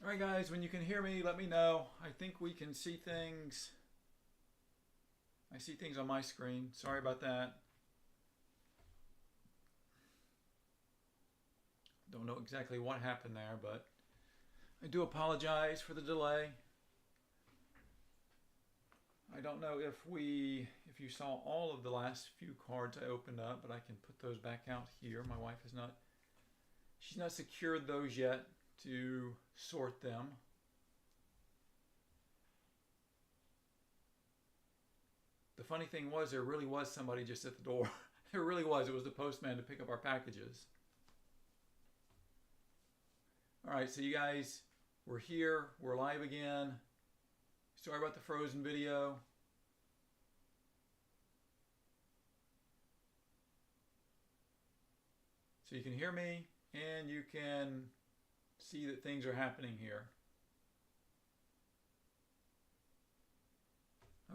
Alright guys, when you can hear me, let me know. I think we can see things. I see things on my screen. Sorry about that. Don't know exactly what happened there, but I do apologize for the delay. I don't know if you saw all of the last few cards I opened up, but I can put those back out here. My wife has not, she's not secured those yet to sort them. The funny thing was, there really was somebody just at the door. There really was. It was the postman to pick up our packages. All right, so you guys, we're here. We're live again. Sorry about the frozen video. So you can hear me and you can see that things are happening here.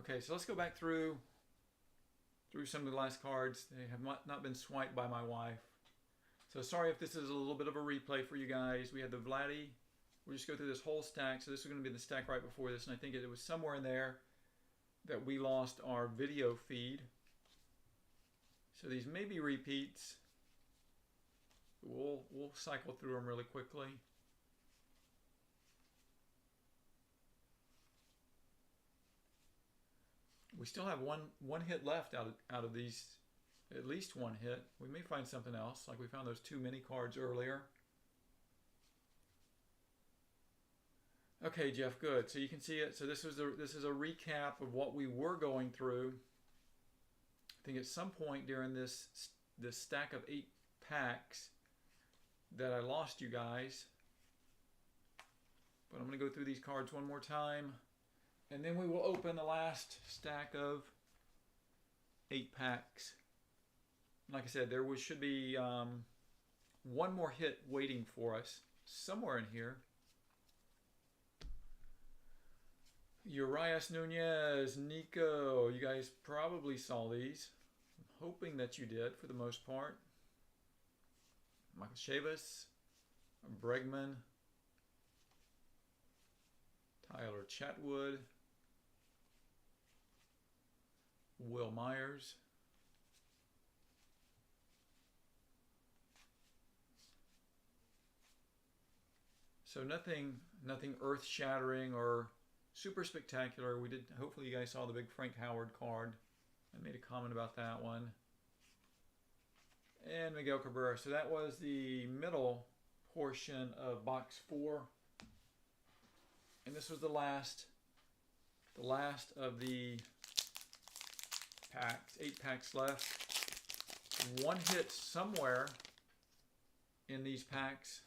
Okay, so let's go back through some of the last cards. They have not been swiped by my wife. So sorry if this is a little bit of a replay for you guys. We had the Vladdy. We'll just go through this whole stack. So this is going to be the stack right before this, and I think it was somewhere in there that we lost our video feed. So these may be repeats. We'll cycle through them really quickly. We still have one hit left out of these, at least one hit. We may find something else, like we found those two mini cards earlier. Okay, Jeff, good. So you can see it. So this is a recap of what we were going through. I think at some point during this stack of 8 packs that I lost you guys. But I'm going to go through these cards one more time. And then we will open the last stack of 8 packs. Like I said, there should be one more hit waiting for us somewhere in here. Urias Nunez, Nico, you guys probably saw these. I'm hoping that you did for the most part. Michael Chavis, Bregman, Tyler Chatwood, Will Myers, so nothing earth-shattering or super spectacular. We did. Hopefully you guys saw the big Frank Howard card. I made a comment about that one. And Miguel Cabrera. So that was the middle portion of box 4. And this was the last of the packs. 8 packs left. One hit somewhere in these packs.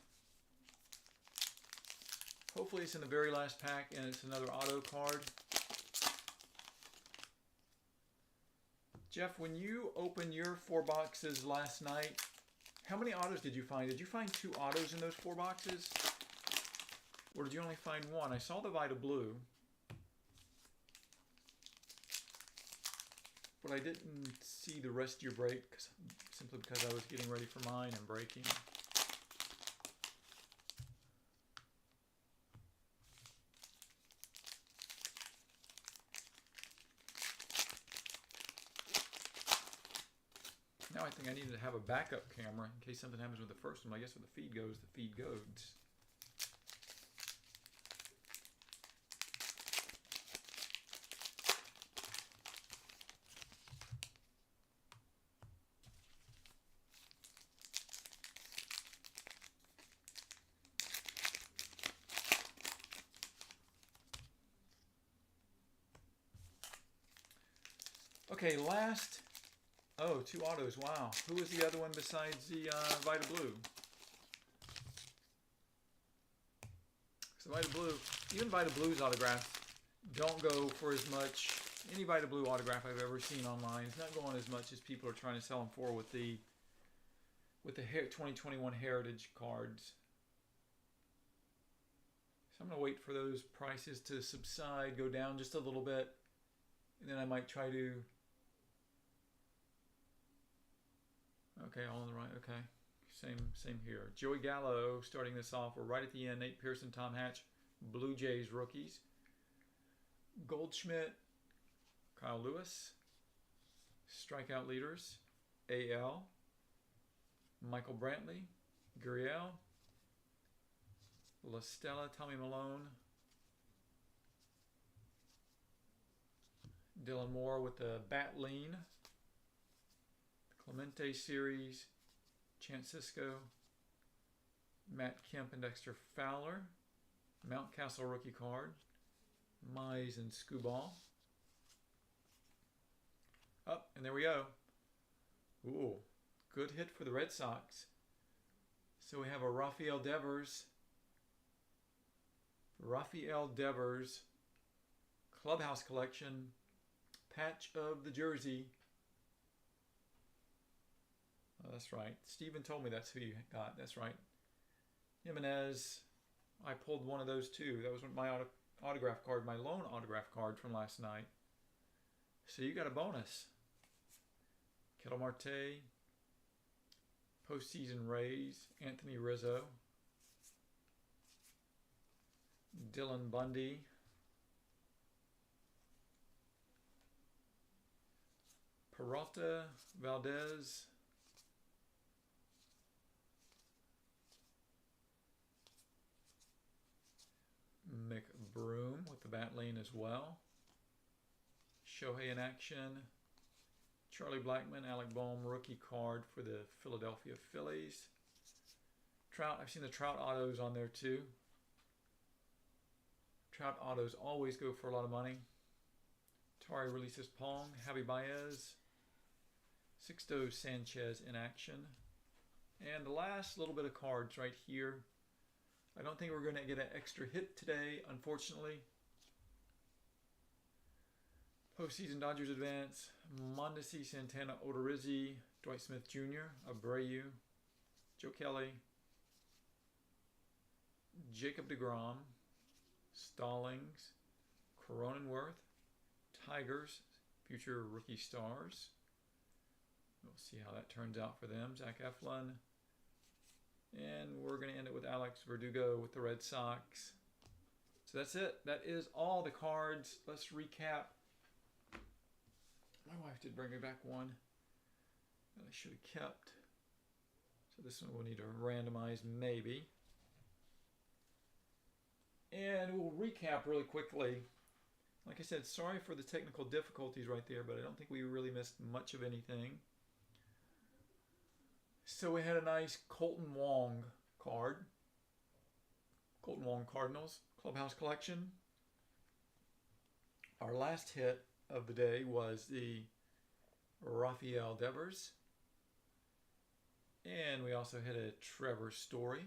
Hopefully it's in the very last pack and it's another auto card. Jeff, when you opened your 4 boxes last night, how many autos did you find? Did you find 2 autos in those 4 boxes? Or did you only find 1? I saw the Vita Blue, but I didn't see the rest of your break simply because I was getting ready for mine and breaking. Now I think I need to have a backup camera in case something happens with the first one. I guess where the feed goes, the feed goes. Okay, last. Oh, 2 autos. Wow. Who was the other one besides the Vita Blue? So Vita Blue, even Vita Blue's autographs don't go for as much. Any Vita Blue autograph I've ever seen online is not going as much as people are trying to sell them for with the 2021 Heritage cards. So I'm going to wait for those prices to subside, go down just a little bit, and then I might try to. Okay, all on the right. Okay, same here. Joey Gallo starting this off. We're right at the end. Nate Pearson, Tom Hatch, Blue Jays rookies. Goldschmidt, Kyle Lewis. Strikeout leaders, AL, Michael Brantley, Gurriel, La Stella, Tommy Malone, Dylan Moore with the bat lean, Clemente series, Chance Sisco, Matt Kemp and Dexter Fowler, Mountcastle rookie card, Mize and Skubal. Up, and there we go. Ooh, good hit for the Red Sox. So we have a Rafael Devers Clubhouse Collection patch of the jersey. Oh, that's right. Steven told me that's who you got. That's right. Jimenez. I pulled one of those too. That was my autograph card, my loan autograph card from last night. So you got a bonus. Ketel Marte. Postseason Rays. Anthony Rizzo. Dylan Bundy. Peralta, Valdez. McBroom with the bat lane as well. Shohei in action. Charlie Blackmon, Alec Bohm rookie card for the Philadelphia Phillies. Trout, I've seen the Trout autos on there too. Trout autos always go for a lot of money. Tari releases Pong, Javi Baez, Sixto Sanchez in action. And the last little bit of cards right here. I don't think we're going to get an extra hit today, unfortunately. Postseason Dodgers advance. Mondesi, Santana, Odorizzi, Dwight Smith Jr., Abreu, Joe Kelly, Jacob deGrom, Stallings, Cronenworth, Tigers, future rookie stars. We'll see how that turns out for them. Zach Eflin. And we're going to end it with Alex Verdugo with the Red Sox. So that's it. That is all the cards. Let's recap. My wife did bring me back one that I should have kept. So this one we'll need to randomize maybe. And we'll recap really quickly. Like I said, sorry for the technical difficulties right there, but I don't think we really missed much of anything. So we had a nice Colton Wong card. Colton Wong Cardinals Clubhouse Collection. Our last hit of the day was the Rafael Devers. And we also hit a Trevor Story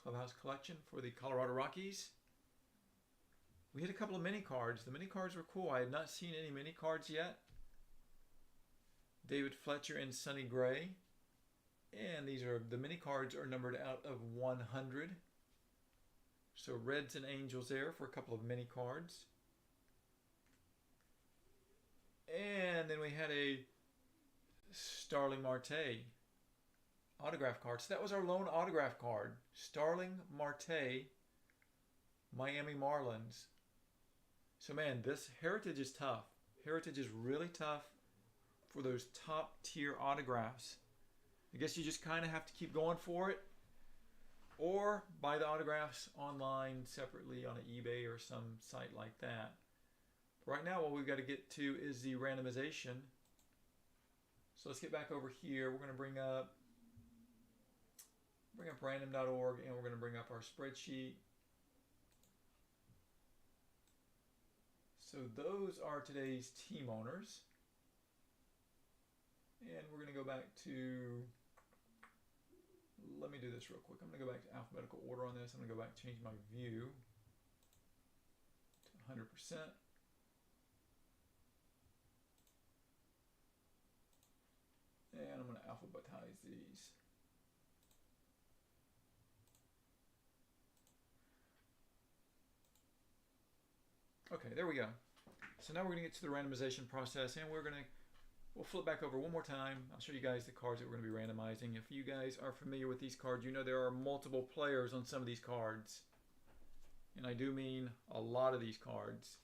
Clubhouse Collection for the Colorado Rockies. We hit a couple of mini cards. The mini cards were cool. I had not seen any mini cards yet. David Fletcher and Sonny Gray. And these are, the mini cards are numbered out of 100. So Reds and Angels there for a couple of mini cards. And then we had a Starling Marte autograph card. So that was our lone autograph card. Starling Marte, Miami Marlins. So man, this Heritage is tough. Heritage is really tough for those top tier autographs. I guess you just kind of have to keep going for it, or buy the autographs online separately on an eBay or some site like that. Right now, what we've got to get to is the randomization. So let's get back over here. We're going to bring up random.org, and we're going to bring up our spreadsheet. So those are today's team owners. And we're going to go back to, let me do this real quick. I'm going to go back to alphabetical order on this. I'm going to go back and change my view to 100%. And I'm going to alphabetize these. Okay, there we go. So now we're going to get to the randomization process, and we'll flip back over one more time. I'll show you guys the cards that we're going to be randomizing. If you guys are familiar with these cards, you know there are multiple players on some of these cards. And I do mean a lot of these cards.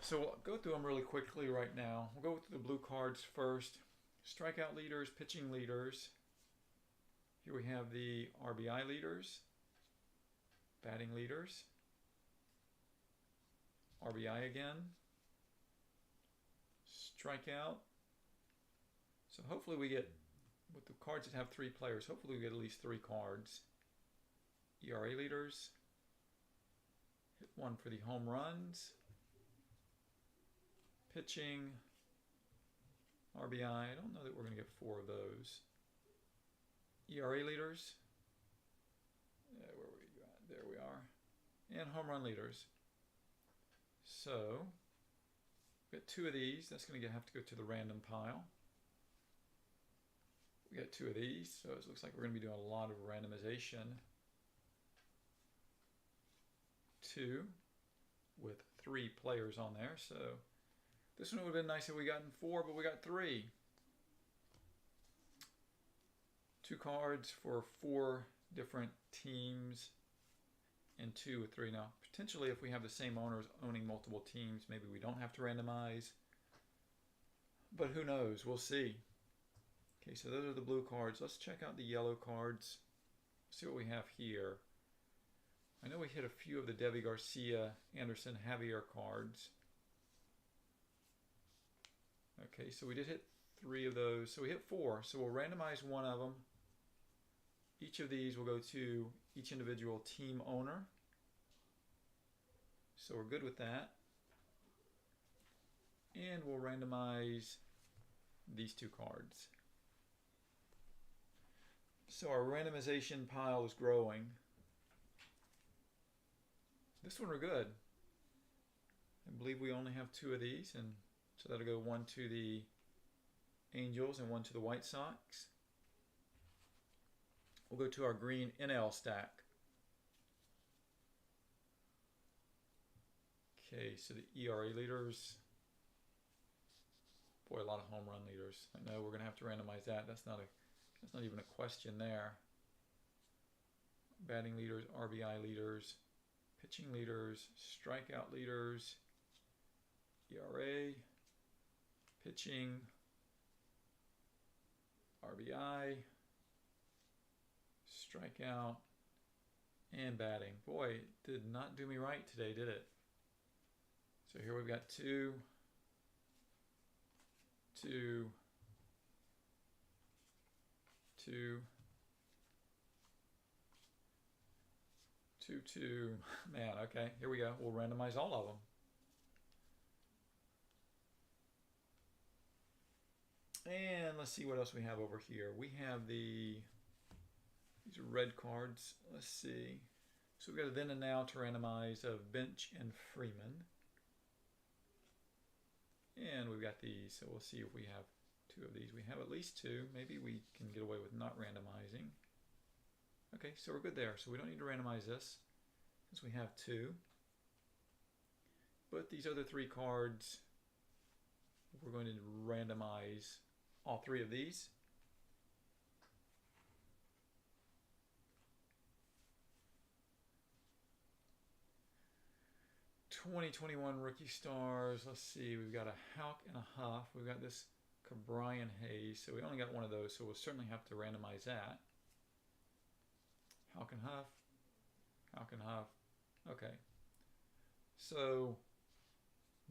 So we'll go through them really quickly right now. We'll go through the blue cards first. Strikeout leaders, pitching leaders. Here we have the RBI leaders, batting leaders, RBI again, strikeout. So hopefully we get, with the cards that have 3 players, hopefully we get at least 3 cards. ERA leaders, hit 1 for the home runs, pitching, RBI. I don't know that we're going to get 4 of those. ERA leaders, where were we at? There we are, and home run leaders. So we got 2 of these. That's going to have to go to the random pile. We got 2 of these, so it looks like we're going to be doing a lot of randomization. 2 with 3 players on there. So this one would have been nice if we gotten 4, but we got 3. 2 cards for 4 different teams and 2 with 3. Now, potentially if we have the same owners owning multiple teams, maybe we don't have to randomize. But who knows? We'll see. Okay, so those are the blue cards. Let's check out the yellow cards. See what we have here. I know we hit a few of the Debbie Garcia, Anderson, Javier cards. Okay, so we did hit 3 of those. So we hit 4. So we'll randomize 1 of them. Each of these will go to each individual team owner. So we're good with that. And we'll randomize these 2 cards. So our randomization pile is growing. This one we're good. I believe we only have 2 of these, and so that'll go 1 to the Angels and 1 to the White Sox. We'll go to our green NL stack. Okay, so the ERA leaders. Boy, a lot of home run leaders. I know we're going to have to randomize that. That's not even a question there. Batting leaders, RBI leaders, pitching leaders, strikeout leaders, ERA, pitching, RBI, strikeout, and batting. Boy, it did not do me right today, did it? So here we've got 2, 2, 2, 2, 2. Man, okay, here we go. We'll randomize all of them. And let's see what else we have over here. We have these are red cards. Let's see. So we've got a then and now to randomize of Bench and Freeman. And we've got these, so we'll see if we have 2 of these. We have at least 2. Maybe we can get away with not randomizing. Okay, so we're good there. So we don't need to randomize this since we have 2. But these other 3 cards, we're going to randomize all 3 of these. '21 rookie stars. Let's see. We've got a Houck and a Huff. We've got this Cabrian Hayes. So we only got 1 of those. So we'll certainly have to randomize that. Houck and Huff. Houck and Huff. Okay. So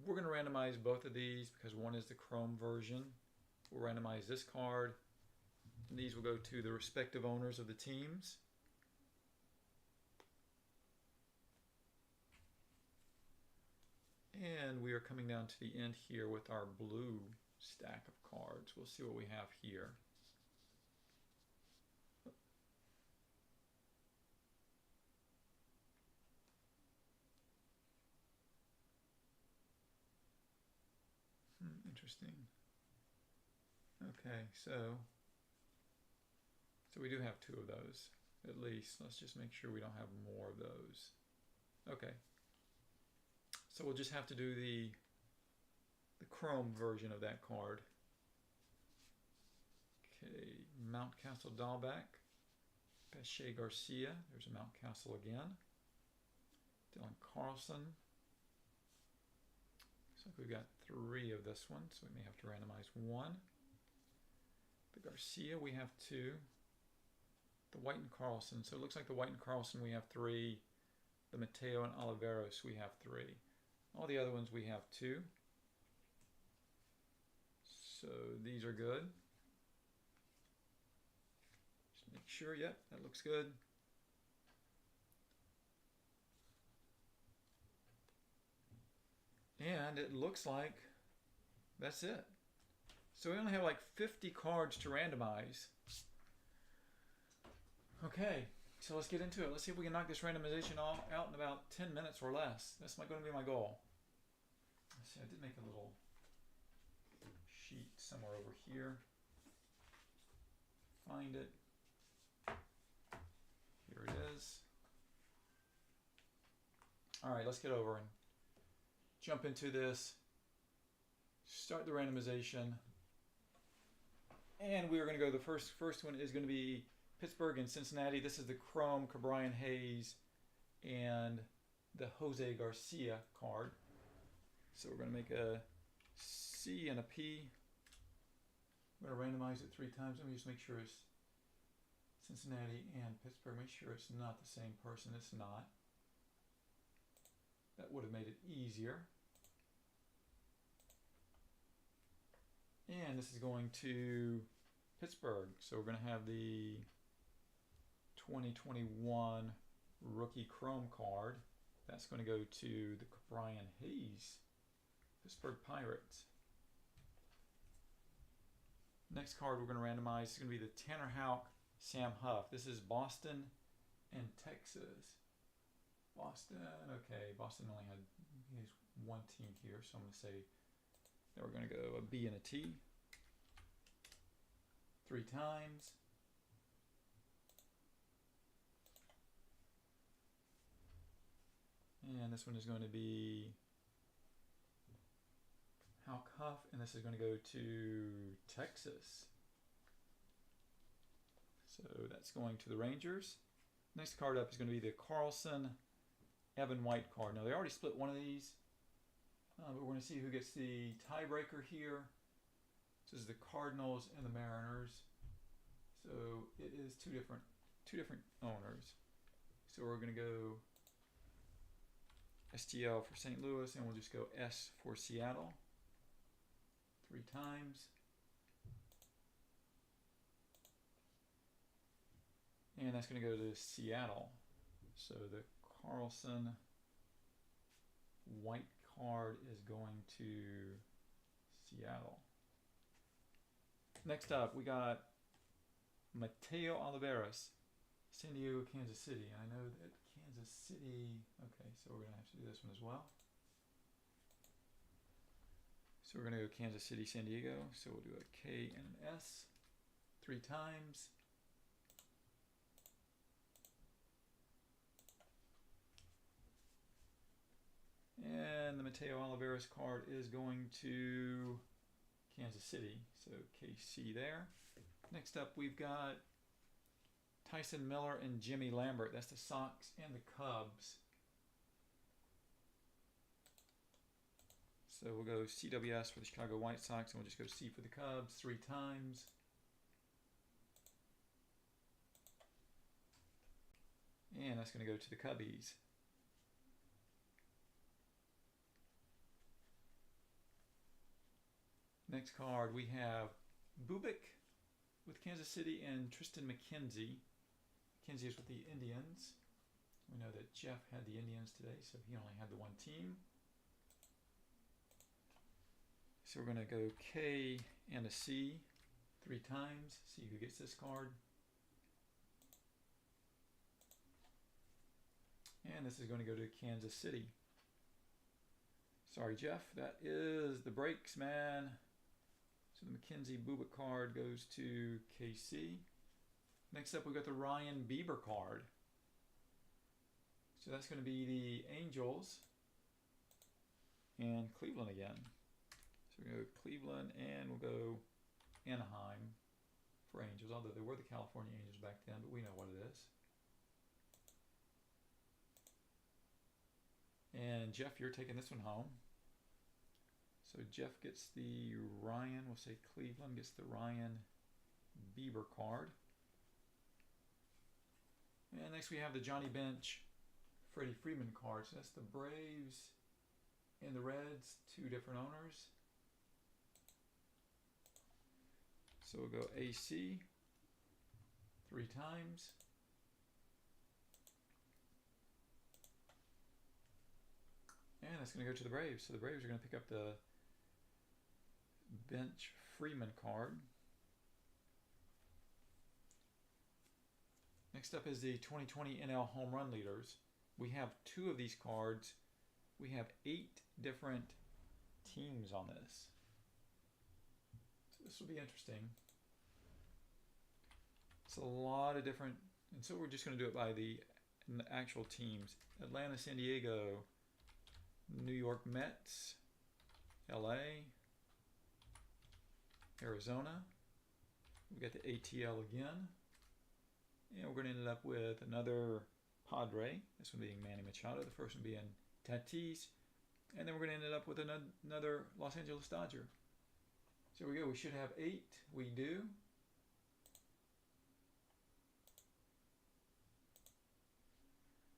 we're going to randomize both of these because one is the Chrome version. We'll randomize this card. And these will go to the respective owners of the teams. And we are coming down to the end here with our blue stack of cards. We'll see what we have here. Interesting. Okay, so we do have 2 of those, at least. Let's just make sure we don't have more of those. Okay. So we'll just have to do the Chrome version of that card. Okay, Mountcastle Dahlback, Pesce Garcia. There's a Mountcastle again. Dylan Carlson. Looks like we've got 3 of this one, so we may have to randomize 1. The Garcia, we have 2. The White and Carlson, so it looks like the White and Carlson we have 3. The Mateo and Oliveros we have 3. All the other ones we have 2. So these are good. Just make sure, yep, that looks good. And it looks like that's it. So we only have like 50 cards to randomize. Okay, so let's get into it. Let's see if we can knock this randomization out in about 10 minutes or less. That's going to be my goal. Let's see, I did make a little sheet somewhere over here. Find it. Here it is. All right, let's get over and jump into this. Start the randomization. And we are going to go, the first one is going to be Pittsburgh and Cincinnati. This is the Chrome Cabrian Hayes and the Jose Garcia card. So we're going to make a C and a P. I'm going to randomize it 3 times. Let me just make sure it's Cincinnati and Pittsburgh. Make sure it's not the same person. It's not. That would have made it easier. And this is going to Pittsburgh. So we're going to have the 2021 rookie Chrome card. That's going to go to the Cabrian Hayes, Pittsburgh Pirates. Next card we're going to randomize is going to be the Tanner Houck, Sam Huff. This is Boston and Texas. Boston, okay. Boston only had his 1 team here, so I'm going to say that we're going to go a B and a T 3 times. And this one is going to be Houck Huff, and this is going to go to Texas. So that's going to the Rangers. Next card up is going to be the Carlson Evan White card. Now they already split one of these, but we're going to see who gets the tiebreaker here. This is the Cardinals and the Mariners. So it is two different owners. So we're going to go STL for St. Louis, and we'll just go S for Seattle 3 times. And that's going to go to Seattle. So the Carlson White card is going to Seattle. Next up, we got Mateo Oliveros, San Diego, Kansas City. And I know that Kansas City, okay, so we're going to have to do this one as well. So we're going to go Kansas City, San Diego. So we'll do a K and an S 3 times. And the Mateo Oliveros card is going to Kansas City, so KC there. Next up, we've got Tyson Miller and Jimmy Lambert. That's the Sox and the Cubs. So we'll go CWS for the Chicago White Sox, and we'll just go C for the Cubs 3 times. And that's going to go to the Cubbies. Next card, we have Bubic with Kansas City and Tristan McKenzie. McKenzie is with the Indians. We know that Jeff had the Indians today, so he only had the 1 team. So we're going to go K and a C 3 times, see who gets this card. And this is going to go to Kansas City. Sorry, Jeff, that is the breaks, man. So the McKenzie Bubic card goes to KC. Next up, we've got the Ryan Bieber card. So that's going to be the Angels and Cleveland again. So we're going to go Cleveland, and we'll go Anaheim for Angels, although they were the California Angels back then, but we know what it is. And Jeff, you're taking this one home. So Jeff gets the Ryan, we'll say Cleveland gets the Ryan Bieber card. And next we have the Johnny Bench Freddie Freeman card. So that's the Braves and the Reds, two different owners. So we'll go AC 3 times. And that's going to go to the Braves. So the Braves are going to pick up the Bench Freeman card. Next up is the 2020 NL Home Run Leaders. We have 2 of these cards. We have 8 different teams on this. So this will be interesting. It's a lot of different, and so we're just going to do it by the actual teams. Atlanta, San Diego, New York Mets, LA, Arizona. We got the ATL again. And we're going to end up with another Padre. This one being Manny Machado. The first one being Tatis. And then we're going to end up with another Los Angeles Dodger. So here we go. We should have 8. We do.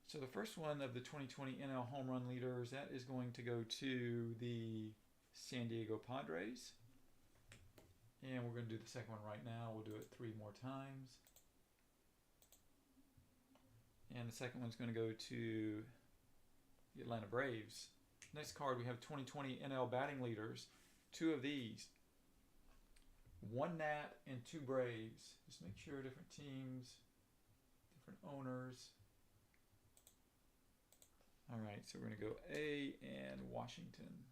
So the first one of the 2020 NL Home Run Leaders, that is going to go to the San Diego Padres. And we're going to do the second one right now. We'll do it 3 more times. And the second one's going to go to the Atlanta Braves. Next card, we have 2020 NL Batting Leaders. 2 of these. 1 Nat and 2 Braves. Just make sure different teams, different owners. All right, so we're going to go A and Washington.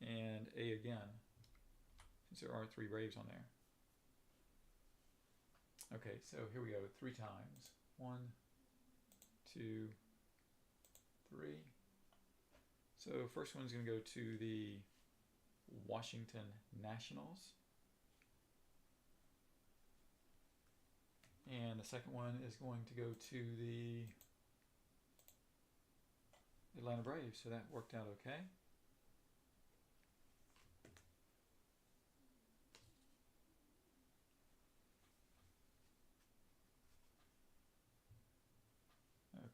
And A again, since there are 3 Braves on there. Okay, so here we go, 3 times. 1, 2, 3. So first one's going to go to the Washington Nationals. And the second one is going to go to the Atlanta Braves. So that worked out okay.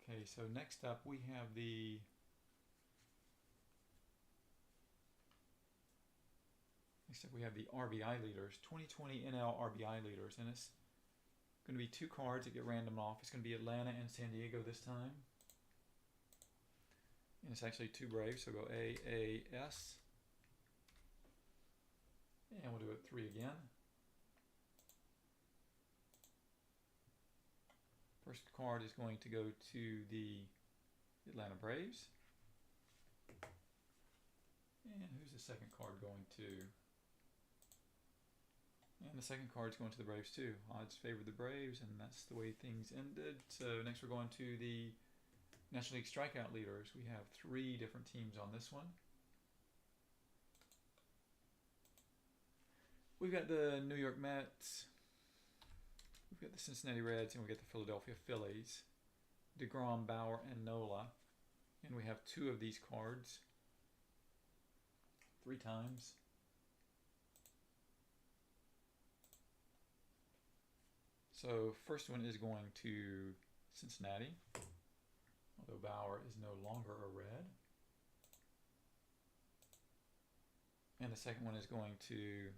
Okay, so next up we have the RBI leaders, 2020 NL RBI leaders, and it's going to be 2 cards that get random off. It's going to be Atlanta and San Diego this time. And it's actually 2 Braves, so go A, A, S. And we'll do it 3 again. First card is going to go to the Atlanta Braves. And who's the second card going to? And the second card's going to the Braves too. Odds favor the Braves, and that's the way things ended. So next we're going to the National League Strikeout Leaders. We have 3 different teams on this one. We've got the New York Mets. We've got the Cincinnati Reds, and we've got the Philadelphia Phillies. DeGrom, Bauer, and Nola. And we have 2 of these cards. 3 times. So first one is going to Cincinnati, although Bauer is no longer a Red. And the second one is going to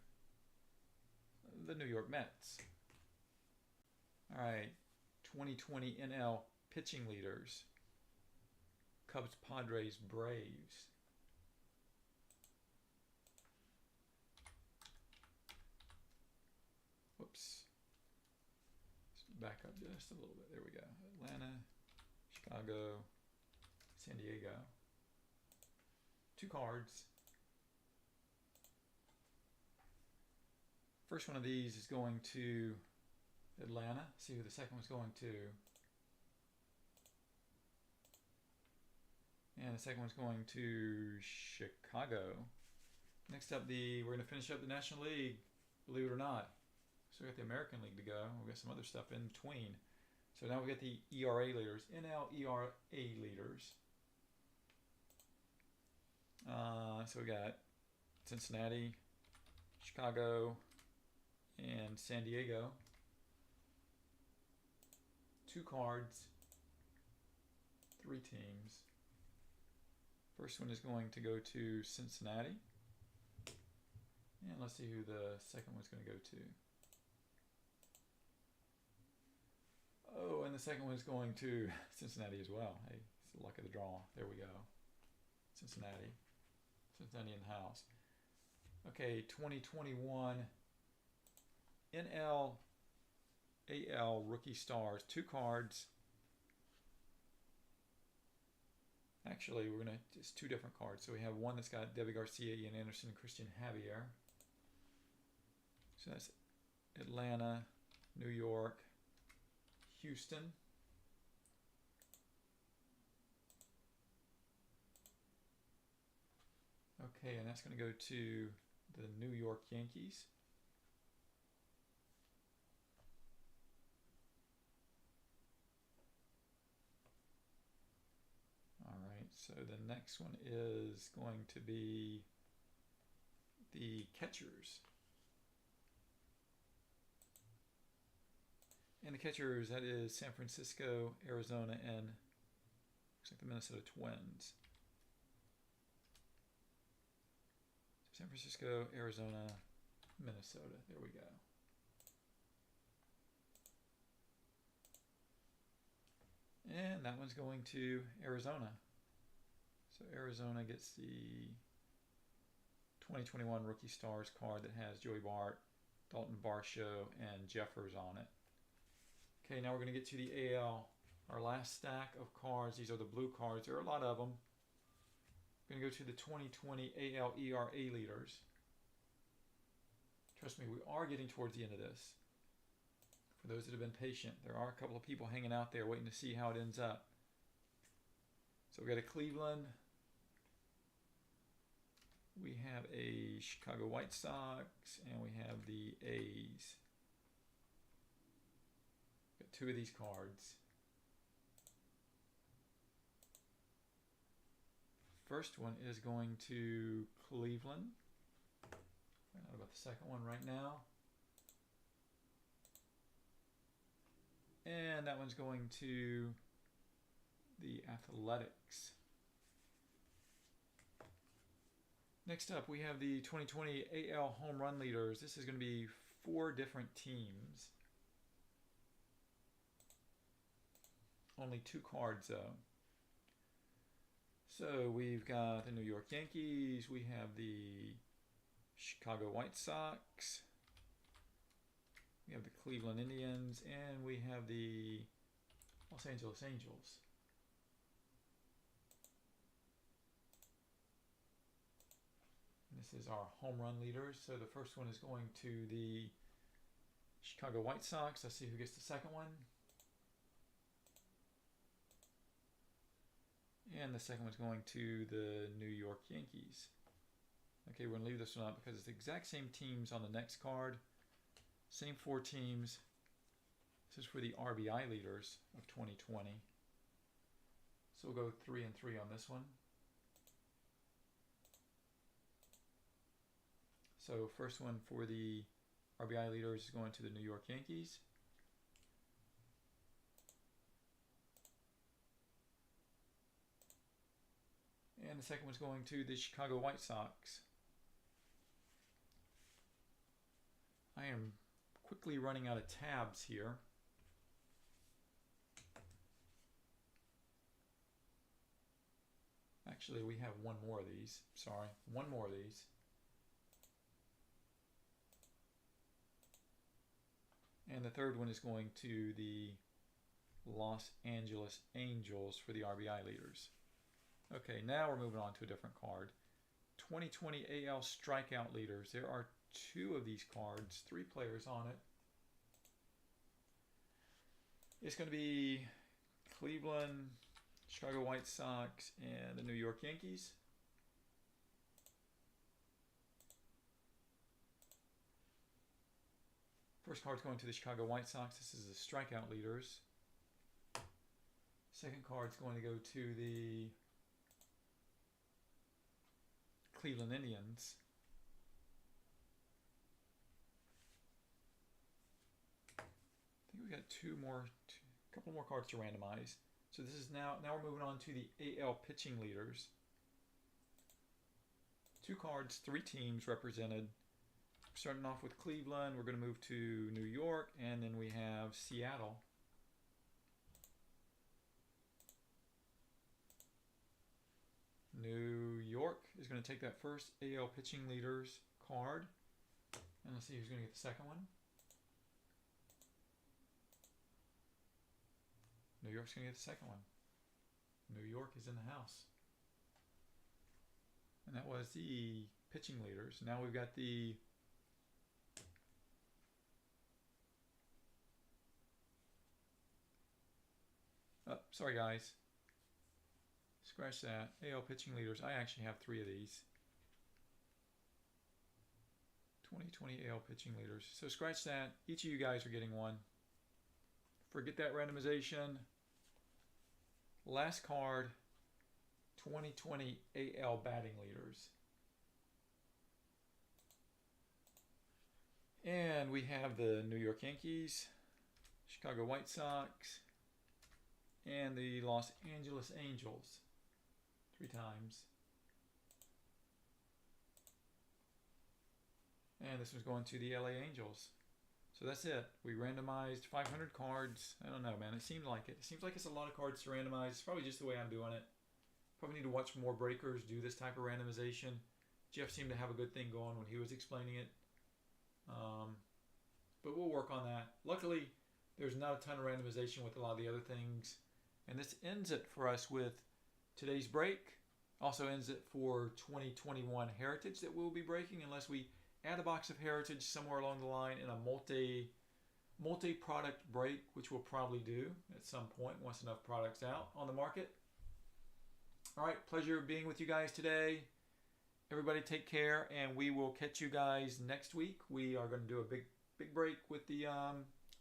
the New York Mets. All right, 2020 NL Pitching Leaders. Cubs, Padres, Braves. Whoops. Back up just a little bit. There we go. Atlanta, Chicago, San Diego. 2 cards. First one of these is going to Atlanta. See who the second one's going to. And the second one's going to Chicago. Next up, we're going to finish up the National League, believe it or not. So we got the American League to go. We've got some other stuff in between. So now we got the ERA leaders, NL ERA leaders. So we got Cincinnati, Chicago, and San Diego. 2 cards, 3 teams. First one is going to go to Cincinnati. And let's see who the second one's going to go to. Oh, and the second one's going to Cincinnati as well. Hey, it's the luck of the draw. There we go. Cincinnati. Cincinnati in the house. Okay, 2021 NL AL Rookie Stars. 2 cards. Actually, we're going to just 2 different cards. So we have one that's got Debbie Garcia, Ian Anderson, and Christian Javier. So that's Atlanta, New York, Houston. Okay, and that's going to go to the New York Yankees. All right, so the next one is going to be the catchers. And the catchers, that is San Francisco, Arizona, and looks like the Minnesota Twins. San Francisco, Arizona, Minnesota. There we go. And that one's going to Arizona. So Arizona gets the 2021 Rookie Stars card that has Joey Bart, Dalton Varsho, and Jeffers on it. Okay, now we're going to get to the AL. Our last stack of cards. These are the blue cards. There are a lot of them. We're going to go to the 2020 AL ERA leaders. Trust me, we are getting towards the end of this. For those that have been patient, there are a couple of people hanging out there waiting to see how it ends up. So we got a Cleveland. We have a Chicago White Sox, and we have the A's. Got 2 of these cards. First one is going to Cleveland. Find out about the second one right now. And that one's going to the Athletics. Next up, we have the 2020 AL home run leaders. This is going to be 4 different teams. Only 2 cards though. So we've got the New York Yankees, we have the Chicago White Sox, we have the Cleveland Indians, and we have the Los Angeles Angels. And this is our home run leaders. So the first one is going to the Chicago White Sox. Let's see who gets the second one. And the second one's going to the New York Yankees. Okay, we're going to leave this one up because it's the exact same teams on the next card. Same 4 teams. This is for the RBI leaders of 2020. So we'll go 3 and 3 on this one. So first one for the RBI leaders is going to the New York Yankees. And the second one's going to the Chicago White Sox. I am quickly running out of tabs here. Actually, we have one more of these. Sorry, one more of these. And the third one is going to the Los Angeles Angels for the RBI leaders. Okay, now we're moving on to a different card. 2020 AL strikeout leaders. There are 2 of these cards, 3 players on it. It's going to be Cleveland, Chicago White Sox, and the New York Yankees. First card's going to the Chicago White Sox. This is the strikeout leaders. Second card's going to go to the Cleveland Indians. I think we got a couple more cards to randomize. So this is now we're moving on to the AL pitching leaders. 2 cards, 3 teams represented. Starting off with Cleveland, we're going to move to New York, and then we have Seattle. New York is going to take that first AL pitching leaders card. And let's see who's going to get the second one. New York's going to get the second one. New York is in the house. And that was the pitching leaders. Now we've got the sorry guys. Scratch that. AL pitching leaders. I actually have 3 of these. 2020 AL pitching leaders. So scratch that. Each of you guys are getting one. Forget that randomization. Last card. 2020 AL batting leaders. And we have the New York Yankees, Chicago White Sox, and the Los Angeles Angels. 3 times. And this was going to the LA Angels. So that's it. We randomized 500 cards. I don't know, man. It seems like it. It seems like it's a lot of cards to randomize. It's probably just the way I'm doing it. Probably need to watch more breakers do this type of randomization. Jeff seemed to have a good thing going when he was explaining it. But we'll work on that. Luckily, there's not a ton of randomization with a lot of the other things. And this ends it for us with today's break. Also ends it for 2021 Heritage that we'll be breaking unless we add a box of Heritage somewhere along the line in a multi-product break, which we'll probably do at some point once enough products out on the market. All right, pleasure being with you guys today. Everybody take care, and we will catch you guys next week. We are going to do a big break with the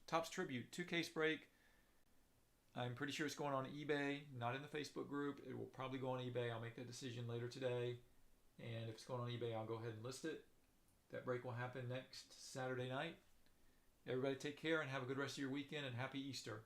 Topps Tribute 2-case break. I'm pretty sure it's going on eBay, not in the Facebook group. It will probably go on eBay. I'll make that decision later today. And if it's going on eBay, I'll go ahead and list it. That break will happen next Saturday night. Everybody take care and have a good rest of your weekend, and happy Easter.